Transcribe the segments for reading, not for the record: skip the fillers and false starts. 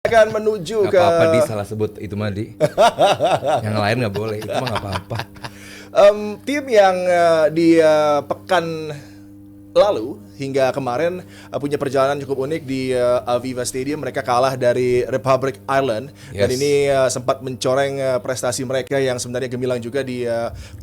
akan menuju Gak ke apa-apa di salah sebut itu mah di. Yang lain nggak boleh, itu mah nggak apa-apa. Tim yang di pekan lalu hingga kemarin punya perjalanan cukup unik di Aviva Stadium. Mereka kalah dari Republic Ireland dan Yes. ini sempat mencoreng prestasi mereka yang sebenarnya gemilang juga di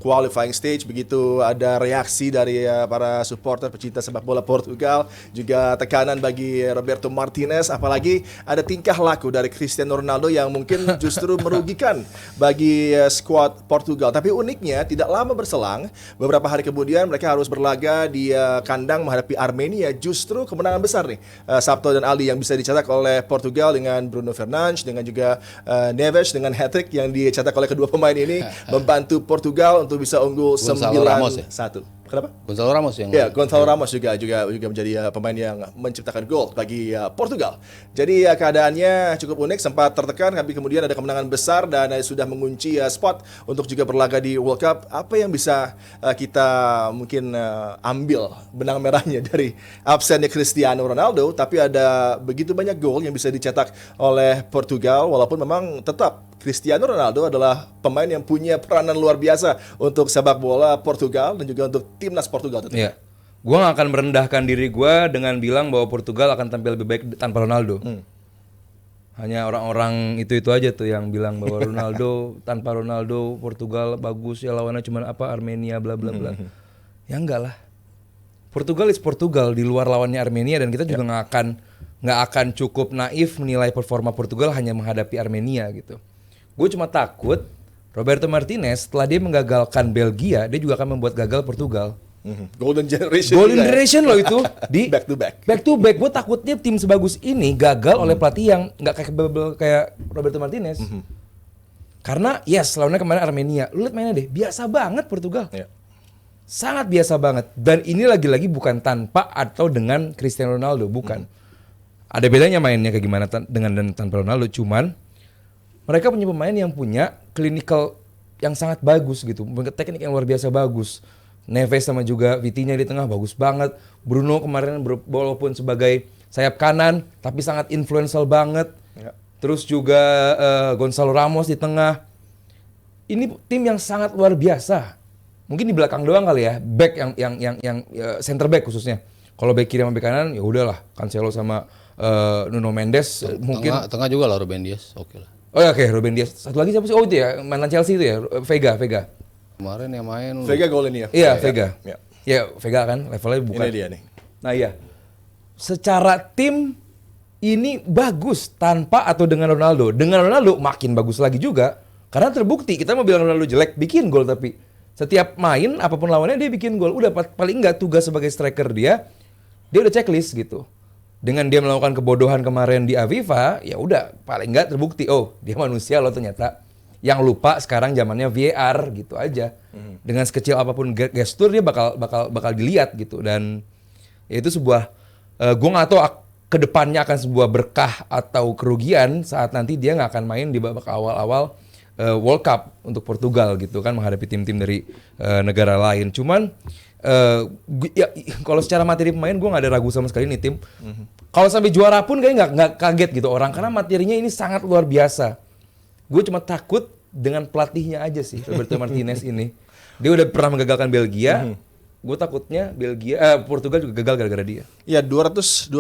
qualifying stage. Begitu ada reaksi dari para supporter pecinta sepak bola Portugal, juga tekanan bagi Roberto Martinez, apalagi ada tingkah laku dari Cristiano Ronaldo yang mungkin justru merugikan bagi skuad Portugal. Tapi uniknya tidak lama berselang, beberapa hari kemudian mereka harus berlaga di kandang menghadapi Armenia. Justru kemenangan besar nih Sabto dan Aldi yang bisa dicetak oleh Portugal dengan Bruno Fernandes, dengan juga Neves dengan hat-trick yang dicetak oleh kedua pemain ini membantu Portugal untuk bisa unggul Gonzalo Ramos ya? 9-1. Kenapa? Gonzalo Ramos yang Ya, Gonzalo Ramos juga menjadi pemain yang menciptakan gol bagi Portugal. Jadi keadaannya cukup unik, sempat tertekan tapi kemudian ada kemenangan besar dan sudah mengunci spot untuk juga berlaga di World Cup. Apa yang bisa kita mungkin ambil benang merahnya dari absennya Cristiano Ronaldo, tapi ada begitu banyak gol yang bisa dicetak oleh Portugal walaupun memang tetap Cristiano Ronaldo adalah pemain yang punya peranan luar biasa untuk sepak bola Portugal dan juga untuk timnas Portugal tentunya. Iya. Gua nggak akan merendahkan diri gua dengan bilang bahwa Portugal akan tampil lebih baik tanpa Ronaldo. Hanya orang-orang itu aja tuh yang bilang bahwa Ronaldo tanpa Ronaldo Portugal bagus ya, lawannya cuma apa Armenia bla bla bla. Ya enggak lah. Portugal is Portugal di luar lawannya Armenia, dan kita juga nggak akan cukup naif menilai performa Portugal hanya menghadapi Armenia gitu. Gue cuma takut Roberto Martinez setelah dia menggagalkan Belgia, dia juga akan membuat gagal Portugal. Golden Generation. Golden juga ya. Generation loh itu di Back to back. Back to back. Gue takutnya tim sebagus ini gagal oleh pelatih yang nggak kayak Roberto Martinez. Karena yes, lawannya kemarin Armenia. Lu lihat mainnya deh, biasa banget Portugal. Ya. Sangat biasa banget. Dan ini lagi-lagi bukan tanpa atau dengan Cristiano Ronaldo, bukan. Ada bedanya mainnya kayak gimana dengan dan tanpa Ronaldo, cuman mereka punya pemain yang punya clinical yang sangat bagus gitu, teknik yang luar biasa bagus. Neves sama juga Vitinha di tengah bagus banget. Bruno kemarin walaupun sebagai sayap kanan tapi sangat influential banget. Ya. Terus juga Gonzalo Ramos di tengah. Ini tim yang sangat luar biasa. Mungkin di belakang doang kali ya, back yang center back khususnya. Kalau back kiri sama back kanan ya udahlah, Cancelo sama Nuno Mendes mungkin. tengah juga lah Ruben Dias, oke lah. Oh ya, oke, Ruben Dias. Satu lagi siapa sih? Oh itu ya, mantan Chelsea itu ya, Vega. Kemarin yang main Vega golin ya. Iya, Vega. Ya. Ya, Vega kan levelnya bukan. Ini dia nih. Nah iya, secara tim ini bagus tanpa atau dengan Ronaldo. Dengan Ronaldo makin bagus lagi juga. Karena terbukti, kita mau bilang Ronaldo jelek, bikin gol tapi setiap main apapun lawannya dia bikin gol. Udah paling nggak tugas sebagai striker dia udah checklist gitu. Dengan dia melakukan kebodohan kemarin di Aviva, ya udah paling nggak terbukti, oh dia manusia loh ternyata. Yang lupa sekarang zamannya VAR gitu aja. Dengan sekecil apapun gestur dia bakal dilihat gitu. Dan ya itu sebuah gue nggak tahu kedepannya akan sebuah berkah atau kerugian saat nanti dia nggak akan main di babak awal-awal World Cup untuk Portugal gitu kan, menghadapi tim-tim dari negara lain. Cuman ya, kalau secara materi pemain gue nggak ada ragu sama sekali nih tim. Kalau sampai juara pun kayaknya nggak kaget gitu orang, karena materinya ini sangat luar biasa. Gue cuma takut dengan pelatihnya aja sih, Roberto Martinez ini. Dia udah pernah menggagalkan Belgia. Gue takutnya Portugal juga gagal gara-gara dia. Ya, 226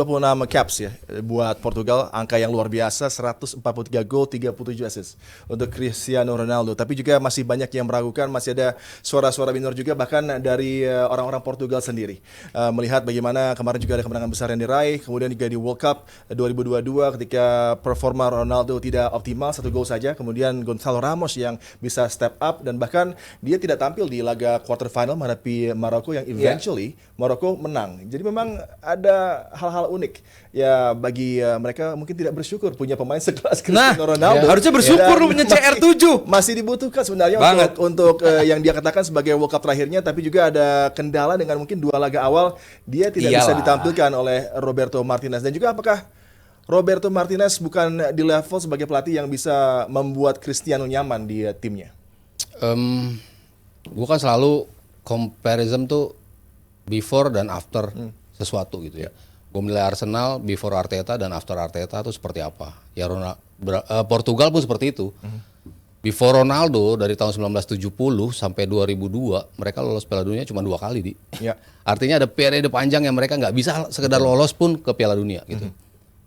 caps ya buat Portugal, angka yang luar biasa, 143 gol, 37 assist untuk Cristiano Ronaldo. Tapi juga masih banyak yang meragukan, masih ada suara-suara minor juga bahkan dari orang-orang Portugal sendiri. Melihat bagaimana kemarin juga ada kemenangan besar yang diraih, kemudian juga di World Cup 2022 ketika performa Ronaldo tidak optimal, 1 gol saja, kemudian Gonzalo Ramos yang bisa step up dan bahkan dia tidak tampil di laga quarter final menghadapi Maroko yang eventually Maroko menang. Jadi memang ada hal-hal unik ya bagi mereka, mungkin tidak bersyukur punya pemain sekelas Cristiano Ronaldo. Harusnya bersyukur lu punya CR7. Masih dibutuhkan sebenarnya untuk yang dia katakan sebagai World Cup terakhirnya, tapi juga ada kendala dengan mungkin 2 laga awal dia tidak bisa ditampilkan oleh Roberto Martinez. Dan juga apakah Roberto Martinez bukan di level sebagai pelatih yang bisa membuat Cristiano nyaman di timnya? Gue kan selalu comparison tuh before dan after sesuatu gitu ya. gue menilai Arsenal before Arteta dan after Arteta itu seperti apa. Ya Portugal pun seperti itu. Before Ronaldo dari tahun 1970 sampai 2002 mereka lolos Piala Dunia cuma 2 kali di. Ya. Artinya ada periode panjang yang mereka nggak bisa sekedar lolos pun ke Piala Dunia gitu.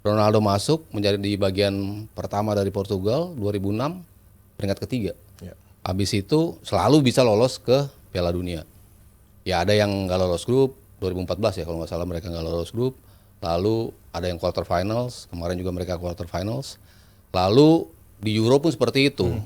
Ronaldo masuk menjadi di bagian pertama dari Portugal 2006 peringkat ketiga. Ya. Habis itu selalu bisa lolos ke Piala Dunia. Ya ada yang nggak lolos grup 2014 ya kalau nggak salah mereka nggak lolos grup. Lalu ada yang quarter finals, kemarin juga mereka quarter finals. Lalu di Euro pun seperti itu.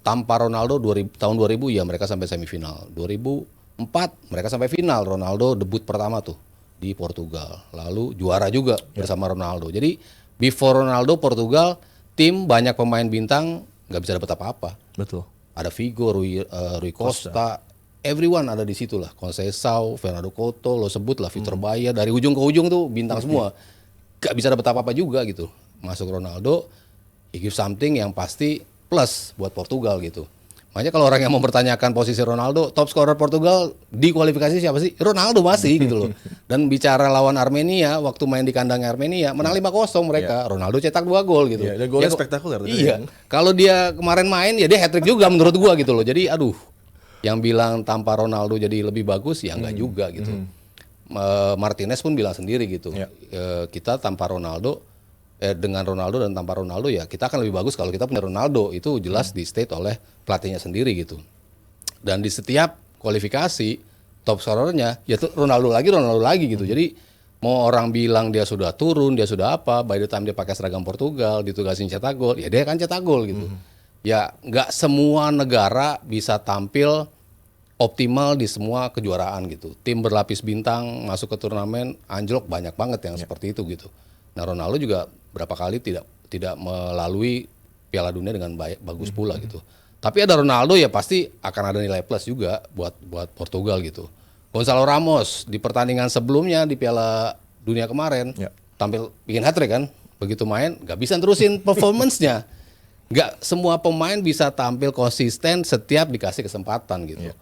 Tanpa Ronaldo tahun 2000 ya mereka sampai semifinal. 2004 mereka sampai final. Ronaldo debut pertama tuh di Portugal. Lalu juara juga bersama Ronaldo. Jadi before Ronaldo Portugal tim banyak pemain bintang nggak bisa dapat apa-apa. Betul. Ada Figo, Rui Costa, everyone ada di situ lah. Conceição, Fernando Couto, lo sebut lah Vitor Baia dari ujung ke ujung tuh bintang semua. Gak bisa dapat apa-apa juga gitu. Masuk Ronaldo, he give something yang pasti plus buat Portugal gitu. Makanya kalau orang yang mempertanyakan posisi Ronaldo, top scorer Portugal di kualifikasi siapa sih? Ronaldo masih gitu loh. Dan bicara lawan Armenia, waktu main di kandang Armenia, menang 5-0 mereka. Ronaldo cetak 2 gol gitu. Dan golnya spektakuler. Iya. Kalau dia kemarin main ya dia hat-trick juga menurut gua gitu loh. Jadi aduh, yang bilang tanpa Ronaldo jadi lebih bagus ya enggak juga gitu. Martinez pun bilang sendiri gitu. Kita tanpa Ronaldo dengan Ronaldo dan tanpa Ronaldo ya kita akan lebih bagus kalau kita punya Ronaldo. Itu jelas di state oleh pelatihnya sendiri gitu. Dan di setiap kualifikasi top scorernya ya tuh Ronaldo lagi gitu. Jadi mau orang bilang dia sudah turun, dia sudah apa, by the time dia pakai seragam Portugal, ditugasin cetak gol, ya dia akan cetak gol gitu. Ya nggak semua negara bisa tampil optimal di semua kejuaraan gitu. Tim berlapis bintang masuk ke turnamen anjlok banyak banget yang seperti itu gitu. Nah Ronaldo juga berapa kali tidak melalui Piala Dunia dengan bagus pula gitu. Tapi ada Ronaldo ya pasti akan ada nilai plus juga buat Portugal gitu. Gonzalo Ramos di pertandingan sebelumnya di Piala Dunia kemarin tampil bikin hat-trick kan. Begitu main nggak bisa terusin performance-nya. Nggak semua pemain bisa tampil konsisten setiap dikasih kesempatan gitu.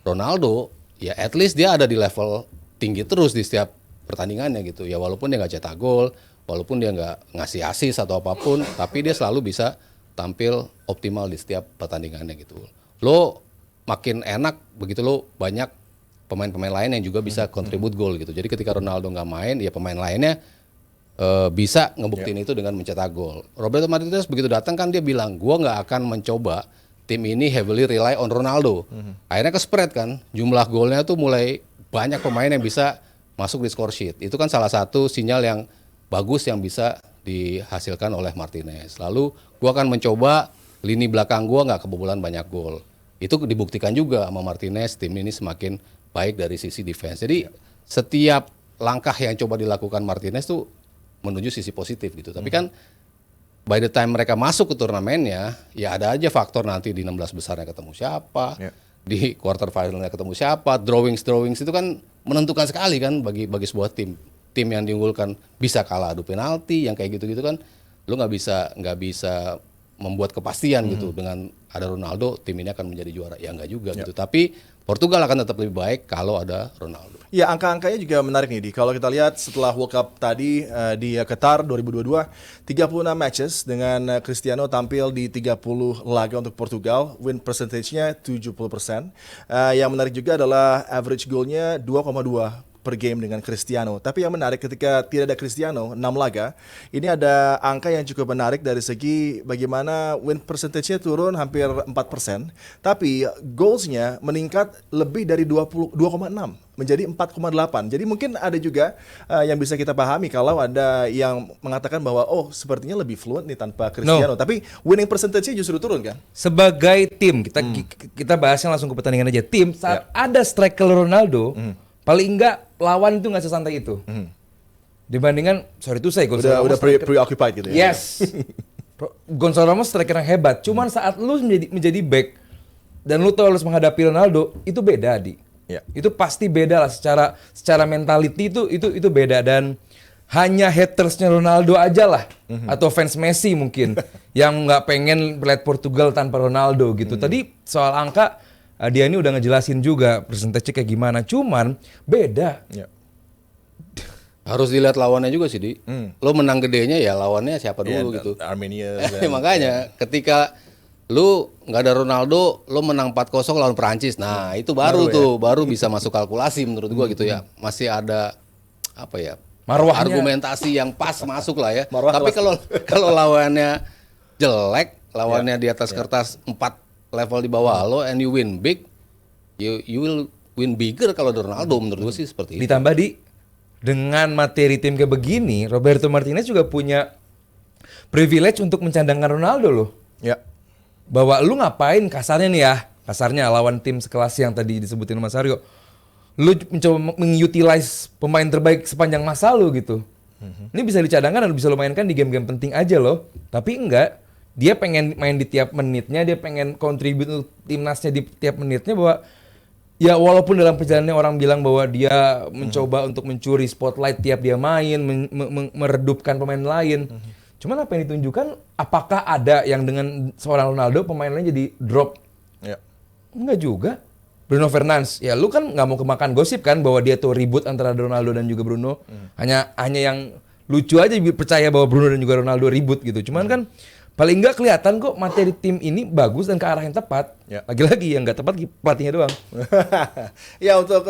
Ronaldo ya at least dia ada di level tinggi terus di setiap pertandingannya gitu. Ya walaupun dia nggak cetak gol, walaupun dia nggak ngasih assist atau apapun, tapi dia selalu bisa tampil optimal di setiap pertandingannya gitu. Lo makin enak begitu lo banyak pemain-pemain lain yang juga bisa contribute gol gitu. Jadi ketika Ronaldo nggak main, ya pemain lainnya bisa ngebuktiin itu dengan mencetak gol. Roberto Martinez begitu datang kan dia bilang, gua nggak akan mencoba tim ini heavily rely on Ronaldo. Akhirnya ke spread kan, jumlah golnya tuh mulai banyak pemain yang bisa masuk di score sheet. Itu kan salah satu sinyal yang bagus yang bisa dihasilkan oleh Martinez. Lalu gua akan mencoba lini belakang gua nggak kebobolan banyak gol. Itu dibuktikan juga sama Martinez, tim ini semakin baik dari sisi defense. Jadi setiap langkah yang coba dilakukan Martinez tuh menuju sisi positif gitu. Tapi kan by the time mereka masuk ke turnamennya, ya ada aja faktor nanti di 16 besarnya ketemu siapa, di quarter finalnya ketemu siapa, drawings itu kan menentukan sekali kan bagi sebuah tim. Tim yang diunggulkan bisa kalah adu penalti, yang kayak gitu-gitu kan, lu nggak bisa membuat kepastian gitu dengan ada Ronaldo tim ini akan menjadi juara. Ya nggak juga gitu. Tapi Portugal akan tetap lebih baik kalau ada Ronaldo. Ya, angka-angkanya juga menarik nih, Di. Kalau kita lihat setelah World Cup tadi di Qatar 2022, 36 matches dengan Cristiano tampil di 30 laga untuk Portugal, win percentage-nya 70%. Yang menarik juga adalah average goal-nya 2,2 per game dengan Cristiano. Tapi yang menarik ketika tidak ada Cristiano, 6 laga, ini ada angka yang cukup menarik dari segi bagaimana win percentage-nya turun hampir 4%, tapi goals-nya meningkat lebih dari 2,6 menjadi 4,8. Jadi mungkin ada juga yang bisa kita pahami kalau ada yang mengatakan bahwa sepertinya lebih fluent nih tanpa Cristiano. Tapi winning percentage-nya justru turun kan? Sebagai tim, kita bahasnya langsung ke pertandingan aja. Tim saat ada striker Ronaldo, paling enggak lawan itu nggak sesantai itu. Dibandingkan, saya udah preoccupied gitu ya. Yes. Gonzalo Ramos striker yang hebat. Cuman saat lu menjadi back dan lu tahu harus menghadapi Ronaldo, itu beda, Di. Itu pasti beda lah secara mentality itu beda, dan hanya hatersnya Ronaldo aja lah atau fans Messi mungkin yang nggak pengen melihat Portugal tanpa Ronaldo gitu. Tadi soal angka dia ini udah ngejelasin juga persentase kayak gimana, cuman beda. Harus dilihat lawannya juga sih, Di. Lo menang gedenya ya lawannya siapa dulu Iya, gitu. Armenia. Makanya ketika lu nggak ada Ronaldo, lu menang 4-0 lawan Perancis. Nah, itu baru bisa masuk kalkulasi menurut gua gitu ya. Masih ada apa ya? Marwahnya. Argumentasi yang pas masuk lah ya. Marwah Tapi kalau lawannya jelek, lawannya di atas kertas 4 level di bawah lo and you win big, you will win bigger kalau ada Ronaldo menurut gua sih seperti itu. Ditambah dengan materi tim kayak begini, Roberto Martinez juga punya privilege untuk mencandangkan Ronaldo loh. Ya. Bahwa lu ngapain kasarnya nih ya, kasarnya lawan tim sekelas yang tadi disebutin Mas Aryo. Lu mencoba mengutilize pemain terbaik sepanjang masa lu gitu. Ini bisa dicadangkan dan bisa lu mainkan di game-game penting aja loh. Tapi enggak, dia pengen main di tiap menitnya, dia pengen kontribut untuk timnasnya di tiap menitnya bahwa ya walaupun dalam perjalanannya orang bilang bahwa dia mencoba untuk mencuri spotlight tiap dia main, meredupkan pemain lain. Cuman apa yang ditunjukkan, apakah ada yang dengan seorang Ronaldo pemain lain jadi drop? Ya. Enggak juga. Bruno Fernandes, ya lu kan nggak mau kemakan gosip kan bahwa dia tuh ribut antara Ronaldo dan juga Bruno. Hanya yang lucu aja percaya bahwa Bruno dan juga Ronaldo ribut gitu. Cuman kan paling nggak kelihatan kok materi tim ini bagus dan ke arah yang tepat. Ya. Lagi-lagi yang nggak tepat pelatihnya doang. Ya untuk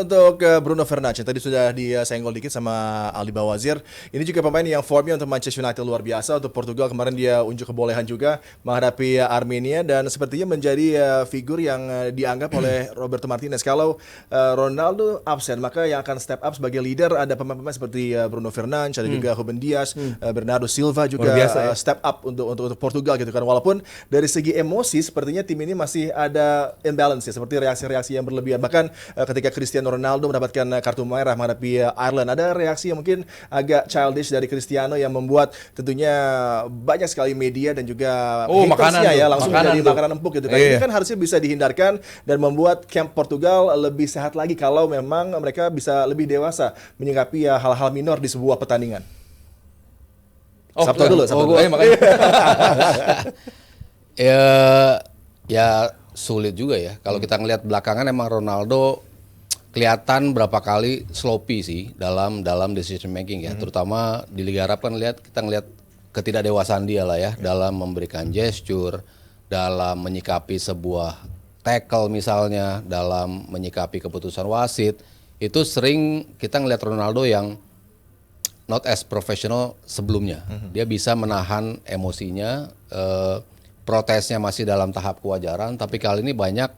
Bruno Fernandes tadi sudah disenggol dikit sama Aldi Bawazir. Ini juga pemain yang formnya untuk Manchester United luar biasa. Untuk Portugal kemarin dia unjuk kebolehan juga menghadapi Armenia dan sepertinya menjadi figur yang dianggap oleh Roberto Martinez. Kalau Ronaldo absen, maka yang akan step up sebagai leader ada pemain-pemain seperti Bruno Fernandes, ada juga Ruben Dias, Bernardo Silva juga Luar biasa, ya. step up untuk Portugal gitu kan. Walaupun dari segi emosi sepertinya tim ini masih ada imbalance ya, seperti reaksi-reaksi yang berlebihan. Bahkan ketika Cristiano Ronaldo mendapatkan kartu merah menghadapi Ireland, ada reaksi yang mungkin agak childish dari Cristiano yang membuat tentunya banyak sekali media dan juga makanan ya tuh, langsung makanan menjadi tuh. makanan empuk gitu kan. Iya. Ini kan harusnya bisa dihindarkan dan membuat camp Portugal lebih sehat lagi kalau memang mereka bisa lebih dewasa menyikapi hal-hal minor di sebuah pertandingan. Sabtu dulu. Makanya. Ya sulit juga ya. Kalau kita ngelihat belakangan emang Ronaldo kelihatan berapa kali sloppy sih dalam decision making ya. Terutama di Liga Arab kan kita ngelihat ketidakdewasaan dia lah ya dalam memberikan gesture, dalam menyikapi sebuah tackle misalnya, dalam menyikapi keputusan wasit. Itu sering kita ngelihat Ronaldo yang not as professional sebelumnya. Dia bisa menahan emosinya, protesnya masih dalam tahap kewajaran, tapi kali ini banyak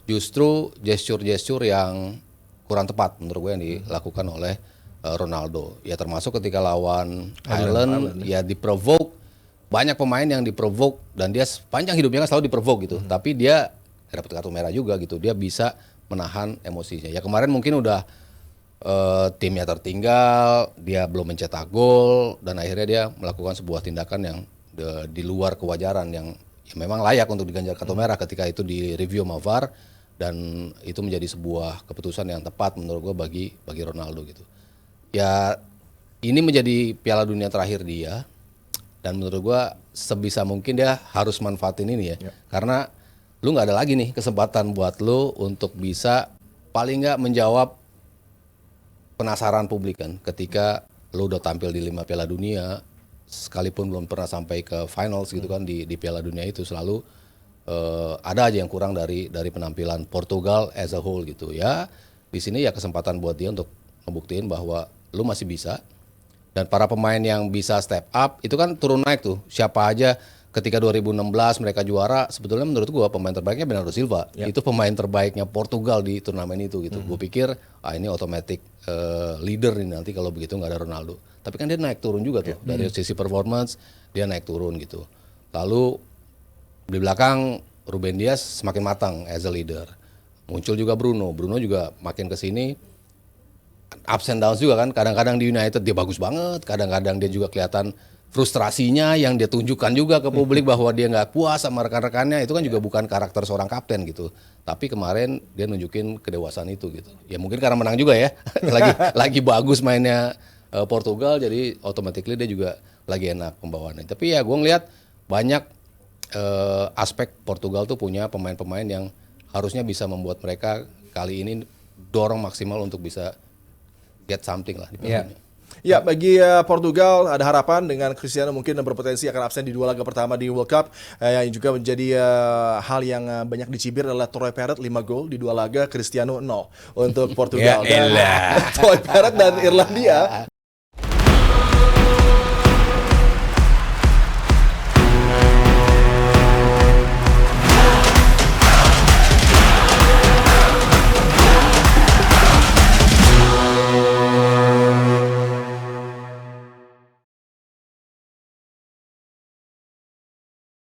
justru gesture-gesture yang kurang tepat menurut gue yang dilakukan oleh Ronaldo. Ya termasuk ketika lawan Ireland ya diprovoke, banyak pemain yang diprovoke dan dia sepanjang hidupnya kan selalu diprovoke gitu. Tapi dia dapat kartu merah juga gitu. Dia bisa menahan emosinya. Ya kemarin mungkin udah timnya tertinggal, dia belum mencetak gol dan akhirnya dia melakukan sebuah tindakan yang di luar kewajaran yang ya memang layak untuk diganjar kartu merah ketika itu di review sama VAR dan itu menjadi sebuah keputusan yang tepat menurut gue bagi Ronaldo gitu. Ya ini menjadi Piala Dunia terakhir dia dan menurut gue sebisa mungkin dia harus manfaatin ini ya. Karena lu nggak ada lagi nih kesempatan buat lu untuk bisa paling nggak menjawab penasaran publik kan ketika lu udah tampil di 5 Piala Dunia sekalipun belum pernah sampai ke finals gitu kan di Piala Dunia itu selalu ada aja yang kurang dari penampilan Portugal as a whole gitu ya. Di sini ya kesempatan buat dia untuk ngebuktiin bahwa lu masih bisa dan para pemain yang bisa step up itu kan turun naik tuh. Siapa aja ketika 2016 mereka juara sebetulnya menurut gua pemain terbaiknya Bernardo Silva. Itu pemain terbaiknya Portugal di turnamen itu gitu. Gue pikir ini automatic leader nih nanti kalau begitu nggak ada Ronaldo. Tapi kan dia naik turun juga tuh dari sisi performance dia naik turun gitu. Lalu di belakang Ruben Dias semakin matang as a leader. Muncul juga Bruno juga makin kesini ups and downs juga kan. Kadang-kadang di United dia bagus banget, kadang-kadang dia juga kelihatan frustrasinya yang dia tunjukkan juga ke publik bahwa dia nggak puas sama rekan-rekannya. Itu kan juga bukan karakter seorang kapten gitu. Tapi kemarin dia nunjukin kedewasaan itu gitu. Ya mungkin karena menang juga ya. lagi bagus mainnya Portugal jadi automatically dia juga lagi enak pembawaannya. Tapi ya gue ngeliat banyak aspek Portugal tuh punya pemain-pemain yang harusnya bisa membuat mereka kali ini dorong maksimal untuk bisa get something lah di Piala Dunia. Ya, bagi Portugal ada harapan dengan Cristiano mungkin berpotensi akan absen di 2 laga pertama di World Cup. Yang juga menjadi hal yang banyak dicibir adalah Troy Parrott 5 gol di 2 laga, Cristiano 0 untuk Portugal. Ya elah. Troy Parrott dan Irlandia